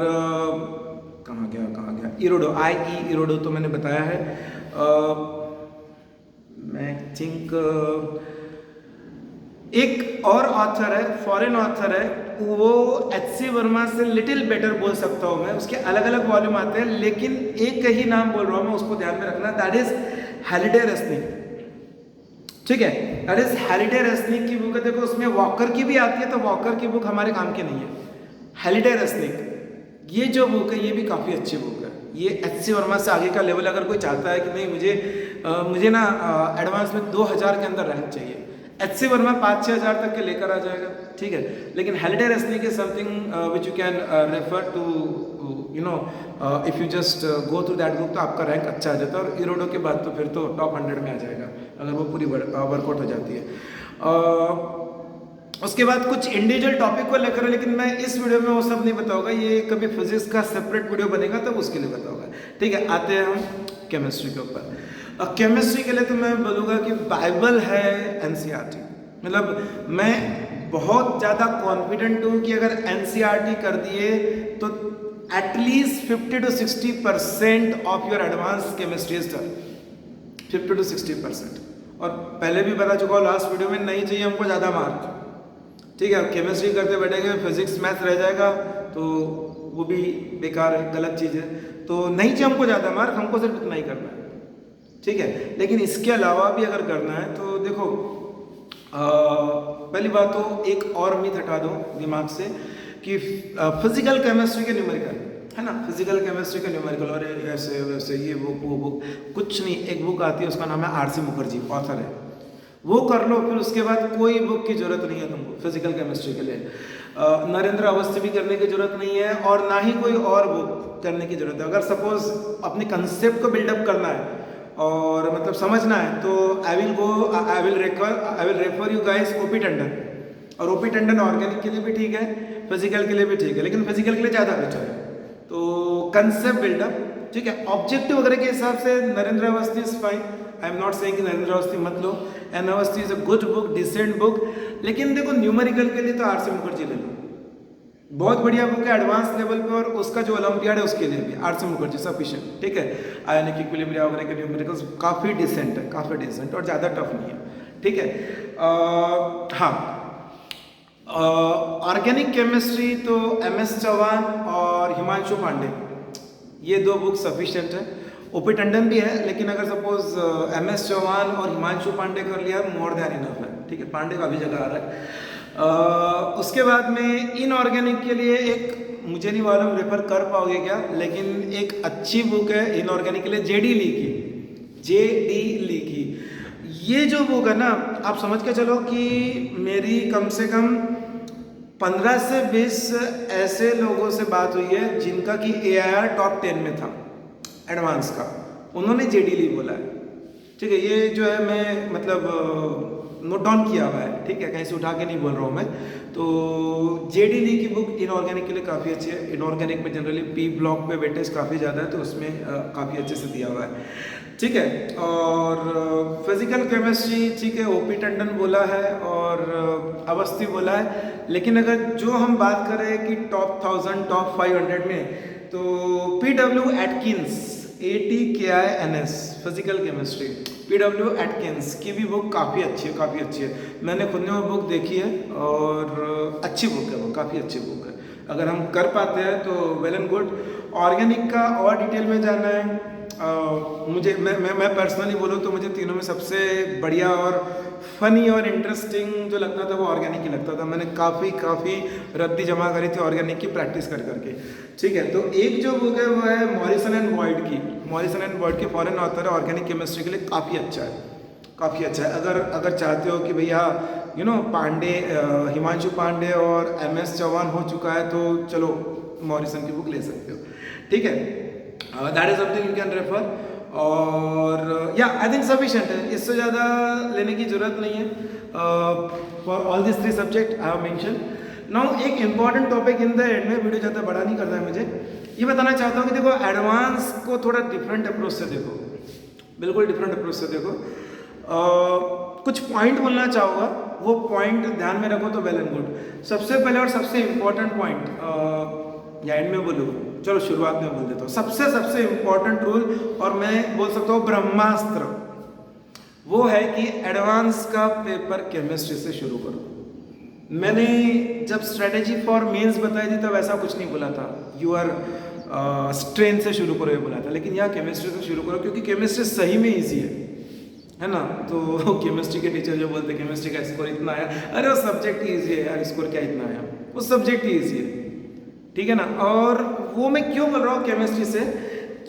कहाँ गया इरोडो, इरोडो तो मैंने बताया है। मैं थिंक एक और ऑथर है, फॉरेन ऑथर है, वो HC वर्मा से लिटिल बेटर बोल सकता हूँ मैं। उसके अलग अलग वॉल्यूम आते हैं, लेकिन एक ही नाम बोल रहा हूँ मैं, उसको ध्यान में रखना। दैट इज हैलिडे रेसनिक, ठीक है। दैट इज हैलिडे रेसनिक की बुक है। देखो उसमें वॉकर की भी आती है, तो वॉकर की बुक हमारे काम की नहीं है। हैलिडे रेसनिक ये जो बुक है ये भी काफ़ी अच्छी बुक है। ये HC वर्मा से आगे का लेवल अगर कोई चाहता है कि नहीं मुझे ना एडवांस में 2000 के अंदर रैंक चाहिए, HC वर्मा 5-6 हज़ार तक के लेकर आ जाएगा, ठीक है। लेकिन Halliday Resnick is something which you can refer to, you know, if you just go through that book तो आपका रैंक अच्छा आ जाता है। और इरोडो के बाद तो फिर तो टॉप 100 में आ जाएगा अगर वो पूरी वर्कआउट हो जाती है। उसके बाद कुछ इंडिविजुअल टॉपिक को लेकर, लेकिन मैं इस वीडियो में वो सब नहीं बताऊंगा। ये कभी फिजिक्स का सेपरेट वीडियो बनेगा तब उसके लिए बताऊंगा, ठीक है। आते हैं हम केमिस्ट्री के ऊपर। केमिस्ट्री के लिए तो मैं बोलूँगा कि बाइबल है NCERT। मतलब मैं बहुत ज़्यादा कॉन्फिडेंट हूँ कि अगर NCERT कर दिए तो at least 50 to 60% of your advance chemistry is done, 50 to 60%। और पहले भी बता चुका हूँ लास्ट वीडियो में, नहीं चाहिए हमको ज़्यादा मार्क, ठीक है। केमिस्ट्री करते बैठेंगे, फिजिक्स मैथ रह जाएगा तो वो भी बेकार है, गलत चीज़ है। तो नहीं चाहिए हमको ज़्यादा मार्क, हमको सिर्फ इतना ही करना है, ठीक है। लेकिन इसके अलावा भी अगर करना है तो देखो पहली बात तो एक और मिथ हटा दो दिमाग से कि फिजिकल केमिस्ट्री के न्यूमेरिकल है ना, फिजिकल केमिस्ट्री का न्यूमेरिकल और ऐसे वैसे ये बुक वो बुक, कुछ नहीं। एक बुक आती है उसका नाम है RC मुखर्जी, ऑथर है, वो कर लो। फिर उसके बाद कोई बुक की जरूरत नहीं है तुमको फिजिकल केमिस्ट्री के लिए। नरेंद्र अवस्थी भी करने की जरूरत नहीं है, और ना ही कोई और बुक करने की जरूरत है। अगर सपोज अपने कंसेप्ट को बिल्डअप करना है और मतलब समझना है तो I will refer you guys OP Tandon. और OP टंडन ऑर्गेनिक के लिए भी ठीक है, फिजिकल के लिए भी ठीक है, लेकिन फिजिकल के लिए ज़्यादा बेटर है। तो कंसेप्ट बिल्डअप, ठीक है। ऑब्जेक्टिव वगैरह के हिसाब से Narendra Awasthi is fine. I am not saying कि नरेंद्र अवस्थी मत लो, N Awasthi is a good book, decent book. लेकिन देखो न्यूमेरिकल के लिए तो RC मुखर्जी ले लो, बहुत बढ़िया बुक है एडवांस लेवल पे। और उसका जो ओलंपियाड है उसके लिए भी RC मुखर्जी सफिशिएंट, ठीक है। आयोनिक इक्विलिब्रिया वगैरह के न्यूमेरिकल्स काफ़ी डिसेंट है, काफ़ी डिसेंट और ज़्यादा टफ नहीं है, ठीक है। हाँ, ऑर्गेनिक केमिस्ट्री तो MS चौहान और हिमांशु पांडे, ये 2 बुक सफिशिएंट है। ओपी टंडन भी है, लेकिन अगर सपोज MS चौहान और हिमांशु पांडे कर लिया मोर देन इनफ है, ठीक है, पांडे का भी जगह आ रहा है। उसके बाद में इनऑर्गेनिक के लिए एक, मुझे नहीं मालूम रेफर कर पाओगे क्या, लेकिन एक अच्छी बुक है इनऑर्गेनिक के लिए, JD ली की। ये जो बुक है ना, आप समझ के चलो कि मेरी कम से कम 15 से 20 ऐसे लोगों से बात हुई है जिनका कि AIR टॉप 10 में था एडवांस का, उन्होंने JD ली बोला है, ठीक है। ये जो है मैं मतलब नोट डाउन किया हुआ है, ठीक है, कहीं से उठा के नहीं बोल रहा हूँ मैं। तो JD ली की बुक इनऑर्गेनिक के लिए काफ़ी अच्छी है। इनऑर्गेनिक में जनरली P ब्लॉक पे वेटेज काफ़ी ज़्यादा है, तो उसमें काफ़ी अच्छे से दिया हुआ है, ठीक है। और फिजिकल केमिस्ट्री, ठीक है, OP टंडन बोला है और अवस्थी बोला है, लेकिन अगर जो हम बात करें कि टॉप 1000 टॉप 500 में, तो PW Atkins ATKINS physical chemistry, PW Atkins की भी बुक काफ़ी अच्छी है। मैंने खुद ने वो बुक देखी है और अच्छी बुक है, वो काफ़ी अच्छी बुक है। अगर हम कर पाते हैं तो वेल एंड गुड। ऑर्गेनिक का और डिटेल में जानना है, मुझे मैं पर्सनली बोलूँ तो मुझे तीनों में सबसे बढ़िया और फनी और इंटरेस्टिंग जो लगता था वो ऑर्गेनिक ही लगता था। मैंने काफ़ी रद्दी जमा करी थी ऑर्गेनिक की प्रैक्टिस करके, ठीक है। तो एक जो बुक है वो है मॉरिसन एंड बॉयड की फॉरेन ऑथर है, ऑर्गेनिक केमिस्ट्री के लिए काफ़ी अच्छा है। अगर चाहते हो कि भैया पांडे, हिमांशु पांडे और MS चौहान हो चुका है तो चलो मॉरिसन की बुक ले सकते हो, ठीक है। That is something you can refer. और या आई थिंक सफिशिएंट है, इससे ज़्यादा लेने की ज़रूरत नहीं है for all this 3 subject I have mention. Now एक important topic in the end में, वीडियो ज़्यादा बड़ा नहीं करना है मुझे, ये बताना चाहता हूँ कि देखो एडवांस को थोड़ा डिफरेंट अप्रोच से देखो, बिल्कुल डिफरेंट अप्रोच से देखो। कुछ पॉइंट बोलना चाहूँगा, वो पॉइंट ध्यान में रखो तो वेल एंड गुड। सबसे पहले और सबसे इम्पोर्टेंट पॉइंट या एंड में बोलूँ, चलो शुरुआत में बोल देता हूँ। सबसे इम्पोर्टेंट रूल, और मैं बोल सकता हूँ ब्रह्मास्त्र, वो है कि एडवांस का पेपर केमिस्ट्री से शुरू करो। मैंने जब स्ट्रेटेजी फॉर मेंस बताई थी तब ऐसा कुछ नहीं बोला था, यूआर स्ट्रेंथ से शुरू करो ये बोला था, लेकिन यहाँ केमिस्ट्री से शुरू करो क्योंकि केमिस्ट्री सही में ईजी है ना। तो केमिस्ट्री के टीचर जो बोलते हैं केमिस्ट्री का स्कोर इतना आया, अरे वो सब्जेक्ट ही ईजी है यार, स्कोर क्या इतना आया, वो सब्जेक्ट ही ईजी है, ठीक है ना। और वो मैं क्यों बोल रहा हूँ केमिस्ट्री से,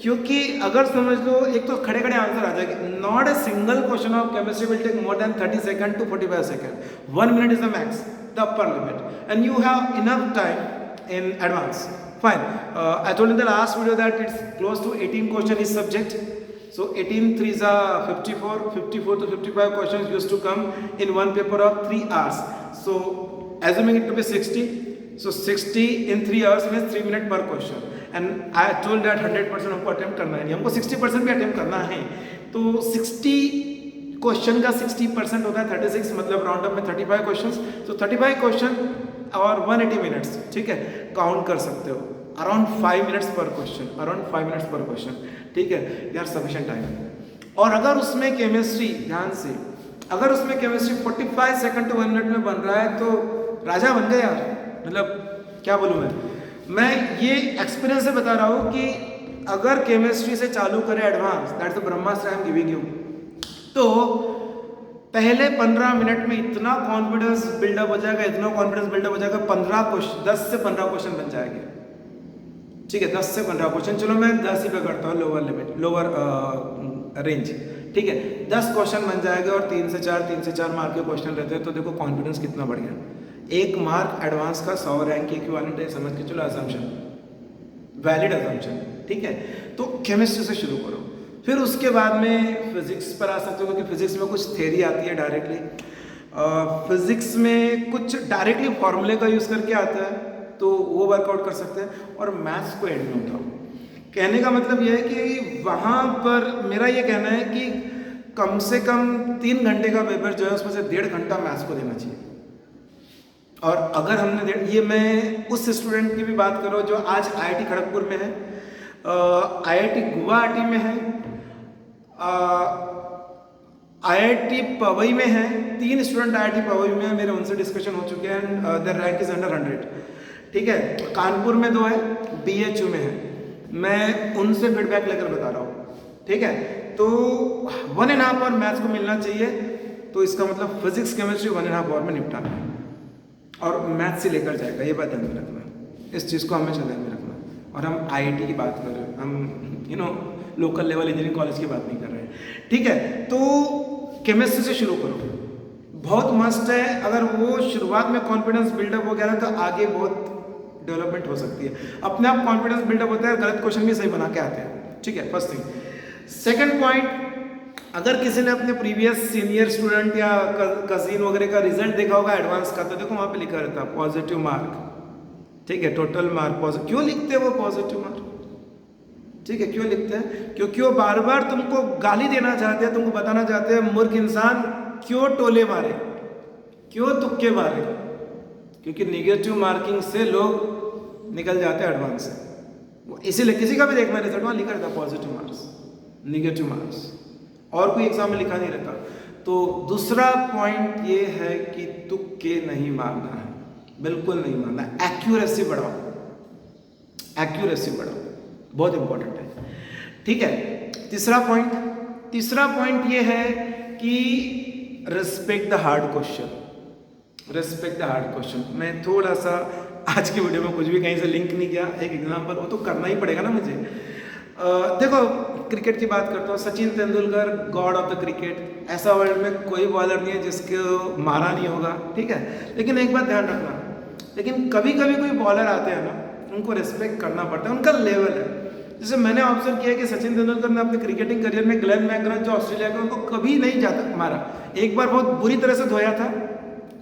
क्योंकि अगर समझ लो एक तो खड़े आंसर आ जाएगा। Not a single question of chemistry will take more than 30 second to 45 second, 1 minute is the max, the upper limit, and you have enough time in advance. Fine. I told in the last video that it's close to 18 question each subject. So 18 3s are 54 to 55 questions used to come in one paper of 3 hours. So assuming it to be 60, so 60 in 3 hours means 3 minutes per question. And I told that 100% हमको attempt करना है, हमको 60% भी attempt करना है। तो 60 question का 60% होता है 36, मतलब राउंड अप में 35 क्वेश्चंस। तो 35 क्वेश्चन और 180 मिनट्स, ठीक है, काउंट कर सकते हो। अराउंड 5 मिनट्स पर क्वेश्चन, ठीक है यार, सफिशिएंट टाइम है। और अगर उसमें केमिस्ट्री, ध्यान से, अगर उसमें केमिस्ट्री 45 सेकंड टू 1 मिनट में बन रहा है तो राजा बन गए यार। मतलब क्या बोलूँ मैं ये एक्सपीरियंस से बता रहा हूँ कि अगर केमिस्ट्री से चालू करें advance, that's the Brahmastra I am giving you, तो पहले 15 मिनट में इतना कॉन्फिडेंस बिल्डअप हो जाएगा, 10 से 15 क्वेश्चन बन जाएंगे, ठीक है, 10 से 15 क्वेश्चन। चलो मैं 10 ही पकड़ता हूँ, लोअर रेंज, ठीक है, 10 क्वेश्चन बन जाएगा और 3 से 4 मार्क के क्वेश्चन रहते हैं। तो देखो कॉन्फिडेंस कितना बढ़ गया। 1 मार्क एडवांस का 100 रैंक की इक्विवेलेंट है, समझ के चलो, अजम्पशन, वैलिड अजम्पशन, ठीक है। तो केमिस्ट्री से शुरू करो, फिर उसके बाद में फिजिक्स पर आ सकते हो, क्योंकि फिजिक्स में कुछ थ्योरी आती है डायरेक्टली, फिजिक्स में कुछ डायरेक्टली फॉर्मूले का यूज़ करके आता है, तो वो वर्कआउट कर सकते हैं। और मैथ्स को एंड में उठाओ। कहने का मतलब यह है कि वहाँ पर मेरा ये कहना है कि कम से कम 3 घंटे का पेपर जो है उसमें से 1.5 घंटा मैथ्स को देना चाहिए। और अगर हमने ये, मैं उस स्टूडेंट की भी बात करो जो आज IIT खड़गपुर में है, IIT गुवाहाटी में है, IIT पवई में है। 3 स्टूडेंट IIT पवई में है, मेरे उनसे डिस्कशन हो चुके हैं, देयर रैंक इज अंडर 100, ठीक है। कानपुर में 2 है, BHU में है। मैं उनसे फीडबैक लेकर बता रहा हूँ, ठीक है। तो 1.5 आवर मैथ्स को मिलना चाहिए, तो इसका मतलब फिजिक्स केमिस्ट्री 1.5 आवर में निपटाना है और मैथ्स से लेकर जाएगा, ये बात ध्यान में रखना, इस चीज़ को हमेशा ध्यान में रखना। और हम आईआईटी की बात कर रहे हैं, हम लोकल लेवल इंजीनियरिंग कॉलेज की बात नहीं कर रहे हैं, ठीक है। तो केमिस्ट्री से शुरू करो, बहुत मस्त है। अगर वो शुरुआत में कॉन्फिडेंस बिल्डअप वगैरह तो आगे बहुत डेवलपमेंट हो सकती है, अपने आप कॉन्फिडेंस बिल्डअप होता है, गलत क्वेश्चन भी सही बना के आते हैं, ठीक है, फर्स्ट थिंग। सेकंड पॉइंट, अगर किसी ने अपने प्रीवियस सीनियर स्टूडेंट या कजिन वगैरह का रिजल्ट देखा होगा एडवांस का, तो देखो वहाँ पे लिखा रहता है पॉजिटिव मार्क, ठीक है, टोटल मार्क पॉजिटिव। क्यों लिखते हैं वो पॉजिटिव मार्क, ठीक है, क्यों लिखते हैं? क्योंकि वो बार बार तुमको गाली देना चाहते हैं, तुमको बताना चाहते हैं मूर्ख इंसान, क्यों टोले मारे, क्यों तुक्के मारे, क्योंकि नेगेटिव मार्किंग से लोग निकल जाते हैं एडवांस से। इसीलिए किसी का भी देखना रिजल्ट वहाँ लिखा रहता है पॉजिटिव मार्क्स, नेगेटिव मार्क्स, और कोई एग्जाम में लिखा नहीं रहता। तो दूसरा पॉइंट ये है कि तुक्के नहीं मारना है, बिल्कुल नहीं मारना, एक्यूरेसी बढ़ाओ, एक्यूरेसी बढ़ाओ, बहुत इंपॉर्टेंट है, ठीक है। तीसरा पॉइंट ये है कि respect the hard question, respect the hard question. मैं थोड़ा सा आज की वीडियो में कुछ भी कहीं से लिंक नहीं किया, एक एग्जांपल वो तो करना ही पड़ेगा ना मुझे। देखो क्रिकेट की बात करता हूँ, Sachin Tendulkar God of the cricket, ऐसा वर्ल्ड में कोई बॉलर नहीं है जिसको मारा नहीं होगा, ठीक है। लेकिन एक बात ध्यान रखना, लेकिन कभी कभी कोई बॉलर आते हैं ना, उनको रिस्पेक्ट करना पड़ता है, उनका लेवल है। जैसे मैंने ऑब्जर्व किया कि सचिन तेंदुलकर ने अपने क्रिकेटिंग करियर में ग्लेन मैकग्रा जो ऑस्ट्रेलिया का, उनको कभी नहीं जाता मारा, एक बार बहुत बुरी तरह से धोया था,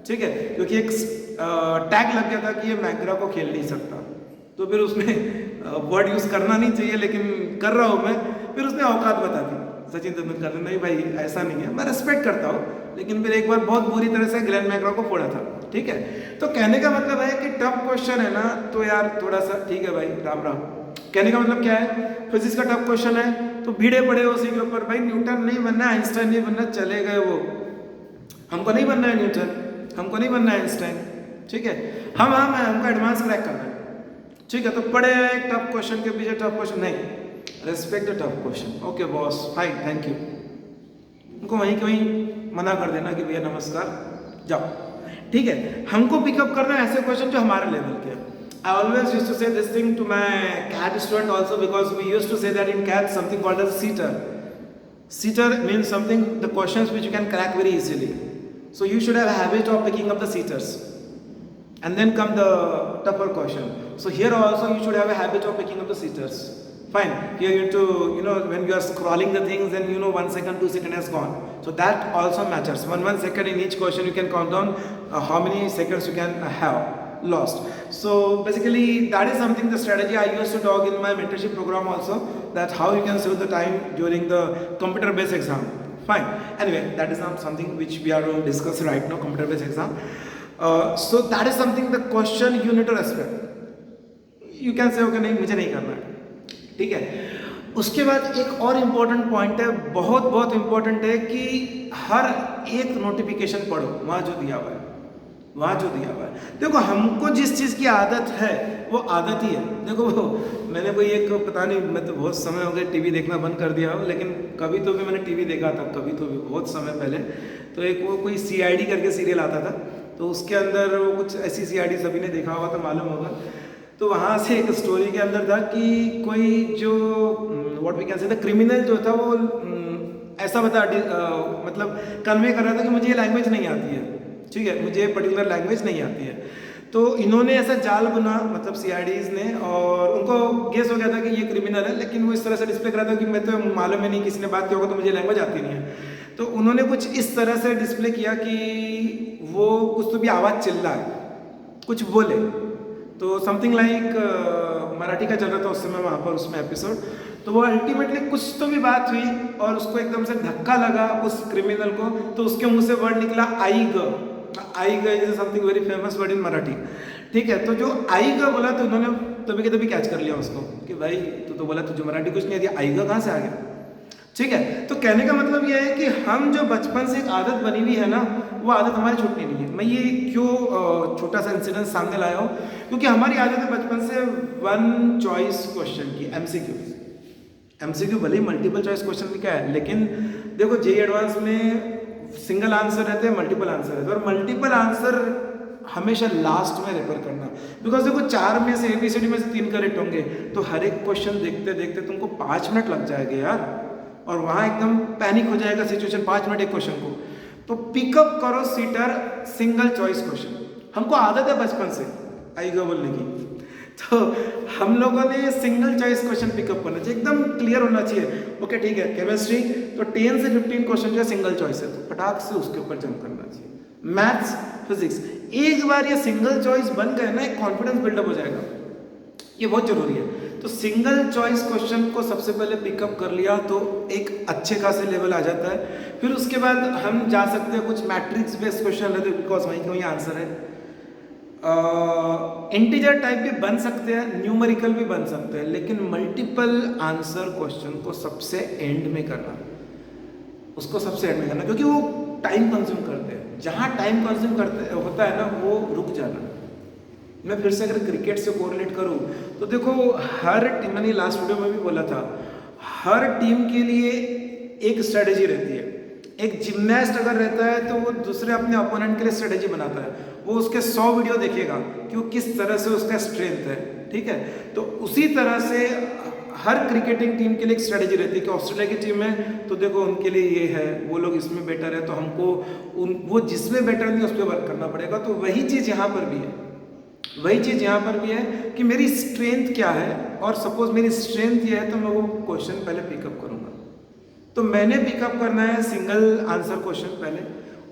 ठीक है, क्योंकि एक टैग लग गया था कि ये मैकग्रा को खेल नहीं सकता, तो फिर उसमें वर्ड यूज़ करना नहीं चाहिए लेकिन कर रहा हूँ मैं, फिर उसने औकात बता दी सचिन तेंदुलकर ने, नहीं भाई ऐसा नहीं है, मैं रिस्पेक्ट करता हूँ, लेकिन फिर एक बार बहुत बुरी तरह से ग्लेन मैकग्रा को फोड़ा था, ठीक है। तो कहने का मतलब है कि टफ क्वेश्चन है ना, तो यार थोड़ा सा ठीक है भाई, राम राम। कहने का मतलब क्या है, फिजिक्स का टफ क्वेश्चन है तो भीड़े पड़े उसी के ऊपर, भाई न्यूटन नहीं बनना, आइंस्टाइन नहीं बनना, चले गए वो, हमको नहीं बनना है न्यूटन, हमको नहीं बनना है आइंस्टाइन, ठीक है, हमको एडवांस क्रैक करना है, ठीक है। तो पढ़े एक टफ क्वेश्चन के पीछे टफ क्वेश्चन नहीं, respect the tough question, okay boss fine thank you, उनको वहीं के वहीं मना कर देना कि भैया नमस्कार जाओ, ठीक है। हमको पिकअप करना है ऐसे क्वेश्चन जो हमारे लेवल के हैं। I always used to say this thing to my CAT student also, because we used to say that in CAT something called as seater. Seater means something, the questions which you can crack very easily. So you should have a habit of picking up the seaters, and then come the tougher question. So here also you should have a habit of picking up the seaters. Fine. Here you to, when you are scrolling the things, then 1 second, 2 seconds has gone. So that also matters. 1 second in each question you can count down how many seconds you can have lost. So basically that is something, the strategy I used to talk in my mentorship program also, that how you can save the time during the computer based exam. Fine. Anyway, that is not something which we are going to discuss right now, computer based exam. So that is something, the question you need to respect. You can say okay नहीं मुझे नहीं करना है, ठीक है। उसके बाद एक और इम्पोर्टेंट पॉइंट है, बहुत बहुत इम्पोर्टेंट है, कि हर एक नोटिफिकेशन पढ़ो, वहाँ जो दिया हुआ है, वहाँ जो दिया हुआ है। देखो हमको जिस चीज़ की आदत है वो आदत ही है। देखो मैंने कोई एक, पता नहीं, मैं तो बहुत समय हो गया टीवी देखना बंद कर दिया हो, लेकिन कभी तो भी मैंने टीवी देखा था, कभी तो भी बहुत समय पहले। तो एक वो कोई CID करके सीरियल आता था, तो उसके अंदर वो कुछ ऐसी CID सभी ने देखा होगा तो मालूम होगा। तो वहाँ से एक स्टोरी के अंदर था कि कोई जो what we can say, the criminal जो था वो ऐसा मतलब कन्वे कर रहा था कि मुझे ये लैंग्वेज नहीं आती है, ठीक है, मुझे पर्टिकुलर लैंग्वेज नहीं आती है। तो इन्होंने ऐसा जाल बुना, मतलब CIDs ने, और उनको गेस हो गया था कि ये क्रिमिनल है, लेकिन वो इस तरह से डिस्प्ले कर रहा था कि मैं तो मालूम ही नहीं, किसी ने बात किया होगा तो मुझे लैंग्वेज आती नहीं है। तो उन्होंने कुछ इस तरह से डिस्प्ले किया कि वो कुछ तो भी आवाज़ चिल्ला है, कुछ बोले, तो समथिंग लाइक मराठी का चल रहा था उस समय वहाँ पर उसमें एपिसोड। तो वो अल्टीमेटली कुछ तो भी बात हुई और उसको एकदम से धक्का लगा उस क्रिमिनल को, तो उसके मुंह से वर्ड निकला आई ग is something very famous word in Marathi, ठीक है। तो जो आई ग बोला तो उन्होंने तभी के तभी कैच कर लिया उसको कि भाई तू तो बोला तुझे मराठी कुछ नहीं आती, आई ग कहाँ से आ गया, ठीक है। तो कहने का मतलब यह है कि हम जो बचपन से एक आदत बनी हुई है ना, वो आदत हमारी छूटनी नहीं है। मैं ये क्यों छोटा सा इंसिडेंट सामने लाया हूँ, क्योंकि हमारी आदत है बचपन से वन चॉइस क्वेश्चन की, एमसीक्यू भले ही मल्टीपल चॉइस क्वेश्चन लिखा है, लेकिन देखो जेई एडवांस में सिंगल आंसर रहते हैं, मल्टीपल आंसर रहते हैं, और मल्टीपल आंसर हमेशा लास्ट में रेफर करना, बिकॉज देखो 4 में से ABCD में से 3 करेक्ट होंगे, तो हर एक क्वेश्चन देखते देखते तुमको 5 मिनट लग जाएंगे यार, और वहाँ एकदम पैनिक हो जाएगा सिचुएशन, 5 मिनट एक क्वेश्चन को। तो पिकअप करो सीटर सिंगल चॉइस क्वेश्चन, हमको आदत है बचपन से आएगा बोलने की, तो हम लोगों ने सिंगल चॉइस क्वेश्चन पिकअप करना चाहिए, एकदम क्लियर होना चाहिए। ओके ठीक है, केमिस्ट्री तो 10 से 15 क्वेश्चन जो सिंगल चॉइस है, तो फटाक से उसके ऊपर जंप करना चाहिए। मैथ्स, फिजिक्स, एक बार ये सिंगल चॉइस बन गए ना, एक कॉन्फिडेंस बिल्डअप हो जाएगा, ये बहुत जरूरी है। तो सिंगल चॉइस क्वेश्चन को सबसे पहले पिकअप कर लिया तो एक अच्छे खासे लेवल आ जाता है। फिर उसके बाद हम जा सकते हैं कुछ मैट्रिक्स बेस्ड क्वेश्चन रहते हैं, बिकॉज वहीं के वहीं आंसर है। इंटीजर टाइप भी बन सकते हैं, न्यूमेरिकल भी बन सकते हैं, लेकिन मल्टीपल आंसर क्वेश्चन को सबसे एंड में करना, उसको सबसे एंड में करना, क्योंकि वो टाइम कंज्यूम करते हैं। जहाँ टाइम कंज्यूम करते होता है ना, वो रुक जाना। मैं फिर से अगर क्रिकेट से कोरिलेट करूँ तो देखो, हर टीम, मैंने लास्ट वीडियो में भी बोला था, हर टीम के लिए एक स्ट्रेटेजी रहती है। एक जिम्नास्ट अगर रहता है तो वो दूसरे अपने अपोनेंट के लिए स्ट्रेटेजी बनाता है, वो उसके 100 वीडियो देखेगा कि वो किस तरह से उसका स्ट्रेंथ है, ठीक है। तो उसी तरह से हर क्रिकेटिंग टीम के लिए एक स्ट्रेटेजी रहती है कि ऑस्ट्रेलिया की टीम है तो देखो उनके लिए ये है, वो लोग इसमें बेटर है, तो हमको वो जिसमें बेटर नहीं उस पर वर्क करना पड़ेगा। तो वही चीज़ यहाँ पर भी है, वही चीज़ यहाँ पर भी है कि मेरी स्ट्रेंथ क्या है, और सपोज मेरी स्ट्रेंथ ये है तो मैं वो क्वेश्चन पहले पिकअप करूँगा। तो मैंने पिकअप करना है सिंगल आंसर क्वेश्चन पहले,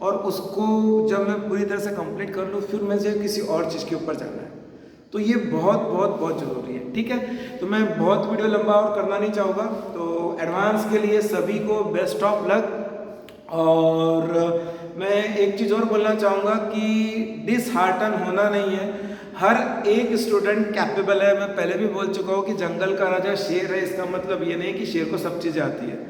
और उसको जब मैं पूरी तरह से कंप्लीट कर लूँ फिर मुझे किसी और चीज़ के ऊपर जाना है। तो ये बहुत बहुत बहुत ज़रूरी है, ठीक है। तो मैं बहुत वीडियो लंबा और करना नहीं चाहूँगा, तो एडवांस के लिए सभी को बेस्ट ऑफ लक। और मैं एक चीज़ और बोलना चाहूँगा कि डिसहार्टन होना नहीं है, हर एक स्टूडेंट कैपेबल है। मैं पहले भी बोल चुका हूँ कि जंगल का राजा शेर है, इसका मतलब ये नहीं कि शेर को सब चीज़ें आती है।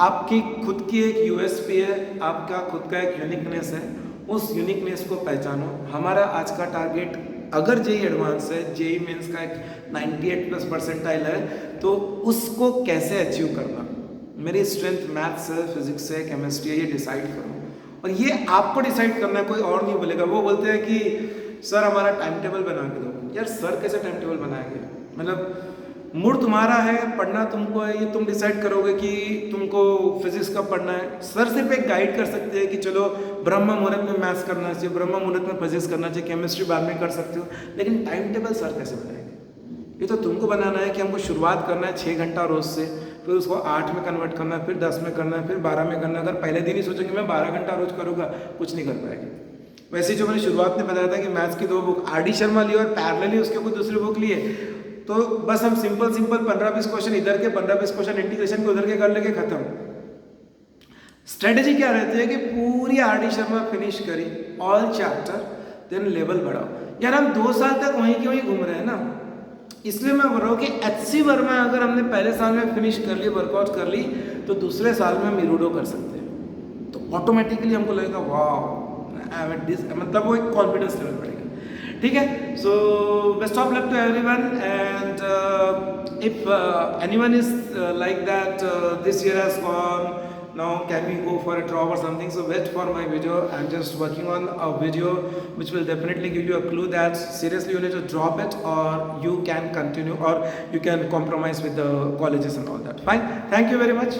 आपकी खुद की एक USP है, आपका खुद का एक यूनिकनेस है, उस यूनिकनेस को पहचानो। हमारा आज का टारगेट अगर जेई एडवांस है, जेई मेंस का एक 98+ परसेंटाइल है, तो उसको कैसे अचीव करना, मेरी स्ट्रेंथ मैथ्स है, फिजिक्स है, केमिस्ट्री है, ये डिसाइड करो। और ये आपको डिसाइड करना है, कोई और नहीं बोलेगा। वो बोलते हैं कि सर हमारा टाइम टेबल बना के दो। यार सर कैसे टाइम टेबल बनाएंगे, मतलब मूड तुम्हारा है, पढ़ना तुमको है, ये तुम डिसाइड करोगे कि तुमको फिजिक्स कब पढ़ना है। सर सिर्फ एक गाइड कर सकते हैं कि चलो ब्रह्म मुहूर्त में मैथ्स करना चाहिए, ब्रह्म मुहूर्त में फिजिक्स करना चाहिए, केमिस्ट्री बाद में कर सकते हो, लेकिन टाइम टेबल सर कैसे बनाएंगे? ये तो तुमको बनाना है कि हमको शुरुआत करना है 6 घंटा रोज से, फिर उसको 8 में कन्वर्ट करना है, फिर 10 में करना है, फिर 12 में करना है। अगर पहले दिन ही सोचेंगे मैं 12 घंटा रोज करूँगा, कुछ नहीं कर पाएंगे। वैसे जो मैंने शुरुआत में बताया था कि मैथ्स की 2 बुक RD शर्मा ली और पैरेलली उसके कोई दूसरी बुक लिए, तो बस हम सिंपल 15-20 क्वेश्चन इधर के, 15-20 क्वेश्चन इंटीग्रेशन के उधर के कर लेके खत्म। स्ट्रेटेजी क्या रहती है कि पूरी RD शर्मा फिनिश करी, ऑल चैप्टर, देन लेवल बढ़ाओ। यार हम 2 साल तक वहीं के वहीं घूम रहे हैं ना, इसलिए मैं बोल रहा हूँ कि HC वर्मा अगर हमने पहले साल में फिनिश कर ली, वर्कआउट कर ली, तो दूसरे साल में हम इरूडो कर सकते हैं। तो ऑटोमेटिकली हमको लगेगा वाह, मतलब वो एक कॉन्फिडेंस लेवल बढ़ेगा, ठीक है। So best of luck to everyone, and if anyone is like that this year has gone, now can we go for a drop or something, so wait for my video. I'm just working on a video which will definitely give you a clue that seriously you need to drop it, or you can continue, or you can compromise with the colleges and all that. Fine, thank you very much.